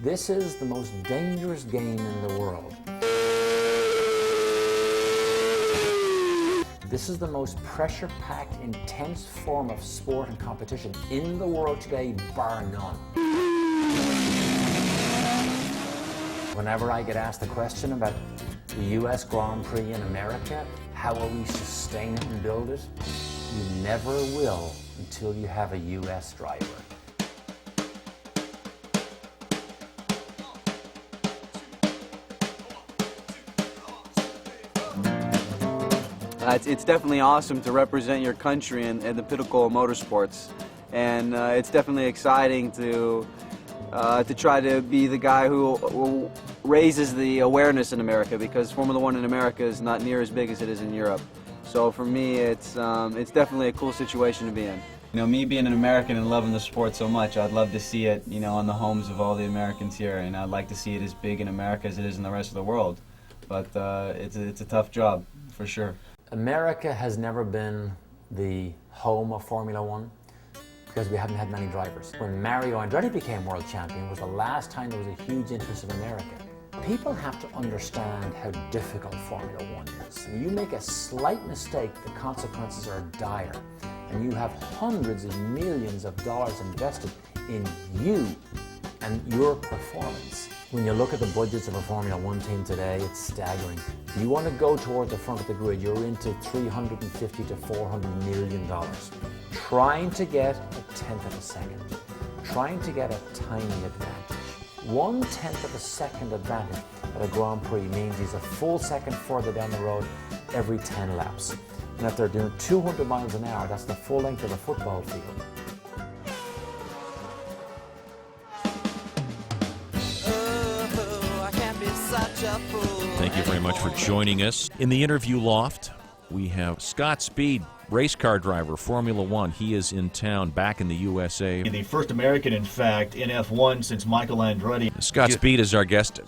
This is the most dangerous game in the world. This is the most pressure-packed, intense form of sport and competition in the world today, bar none. Whenever I get asked the question about the US Grand Prix in America, how will we sustain it and build it? You never will until you have a US driver. It's definitely awesome to represent your country in the pinnacle of motorsports, and it's definitely exciting to try to be the guy who raises the awareness in America, because Formula One in America is not near as big as it is in Europe. So for me, it's definitely a cool situation to be in. You know, me being an American and loving the sport so much, I'd love to see it, you know, on the homes of all the Americans here, and I'd like to see it as big in America as it is in the rest of the world. But it's a tough job, for sure. America has never been the home of Formula One because we haven't had many drivers. When Mario Andretti became world champion was the last time there was a huge interest in America. People have to understand how difficult Formula One is. When you make a slight mistake, the consequences are dire, and you have hundreds of millions of dollars invested in you and your performance. When you look at the budgets of a Formula One team today, it's staggering. If you want to go toward the front of the grid, you're into $350 to $400 million. Trying to get a tenth of a second, trying to get a tiny advantage. 1/10 of a second advantage at a Grand Prix means he's a full second further down the road every 10 laps. And if they're doing 200 miles an hour, that's the full length of a football field. Thank you very much for joining us. In the interview loft, we have Scott Speed, race car driver, Formula One. He is in town, back in the USA. The first American, in fact, in F1 since Michael Andretti. Scott Speed is our guest.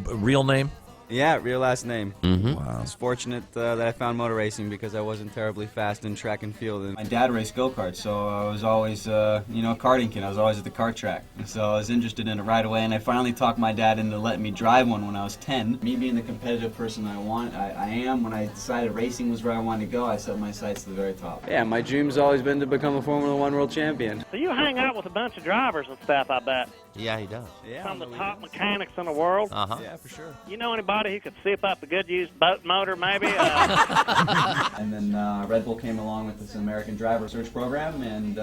Real name? Yeah, real last name. Mm-hmm. Wow. I was fortunate that I found motor racing because I wasn't terribly fast in track and field. And my dad raced go-karts, so I was always, a karting kid. I was always at the kart track. So I was interested in it right away, and I finally talked my dad into letting me drive one when I was 10. Me being the competitive person I am, when I decided racing was where I wanted to go, I set my sights to the very top. Yeah, my dream's always been to become a Formula One world champion. So you hang out with a bunch of drivers and stuff, I bet. Yeah, he does. Yeah, Some of the top mechanics in the world. Uh-huh. Yeah, for sure. You know anybody who could sip up a good used boat motor, maybe? And then Red Bull came along with this American driver search program, and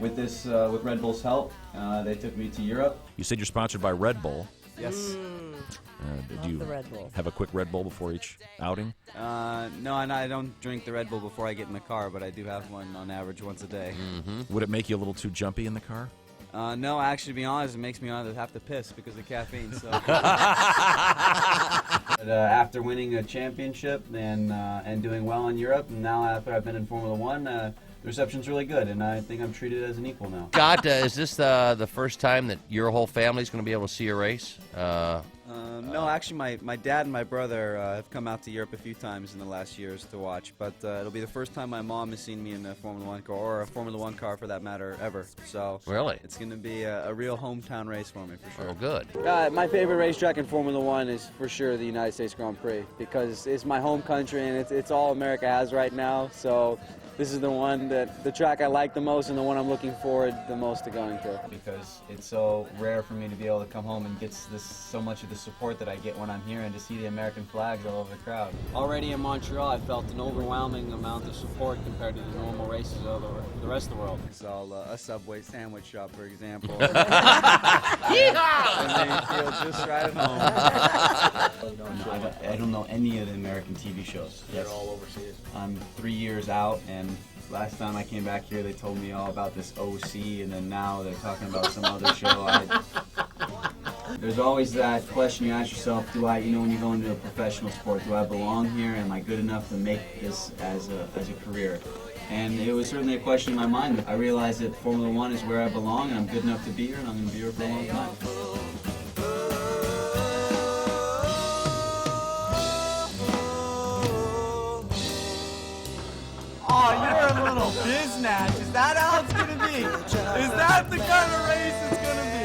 with Red Bull's help, they took me to Europe. You said you're sponsored by Red Bull. Yes. Did you the Red Bull. have a quick Red Bull before each outing? No, and I don't drink the Red Bull before I get in the car, but I do have one on average once a day. Mm-hmm. Would it make you a little too jumpy in the car? No, actually, to be honest, it makes me have to piss because of caffeine. So. But, after winning a championship and doing well in Europe, and now after I've been in Formula One, the reception's really good, and I think I'm treated as an equal now. Scott, is this the first time that your whole family's going to be able to see a race? No, actually, my dad and my brother have come out to Europe a few times in the last years to watch, but it'll be the first time my mom has seen me in a Formula One car, or a Formula One car for that matter, ever. So Really? it's going to be a real hometown race for me, for sure. Oh, good. My favorite racetrack in Formula One is for sure the United States Grand Prix, because it's my home country and it's all America has right now. So this is the track I like the most and the one I'm looking forward the most to going to. Because it's so rare for me to be able to come home and get so much of the support that I get when I'm here, and to see the American flags all over the crowd. Already in Montreal, I felt an overwhelming amount of support compared to the normal races of the rest of the world. It's all a Subway sandwich shop, for example. And then you feel just right at home. I don't know any of the American TV shows. They're all overseas. I'm 3 years out, and last time I came back here, they told me all about this OC, and then now they're talking about some other show. There's always that question you ask yourself, do I, when you go into a professional sport, do I belong here? Am I good enough to make this as a career? And it was certainly a question in my mind. I realized that Formula One is where I belong, and I'm good enough to be here, and I'm going to be here for a long time. Oh, you're a little biznatch. Is that how it's going to be? Is that the kind of race it's going to be?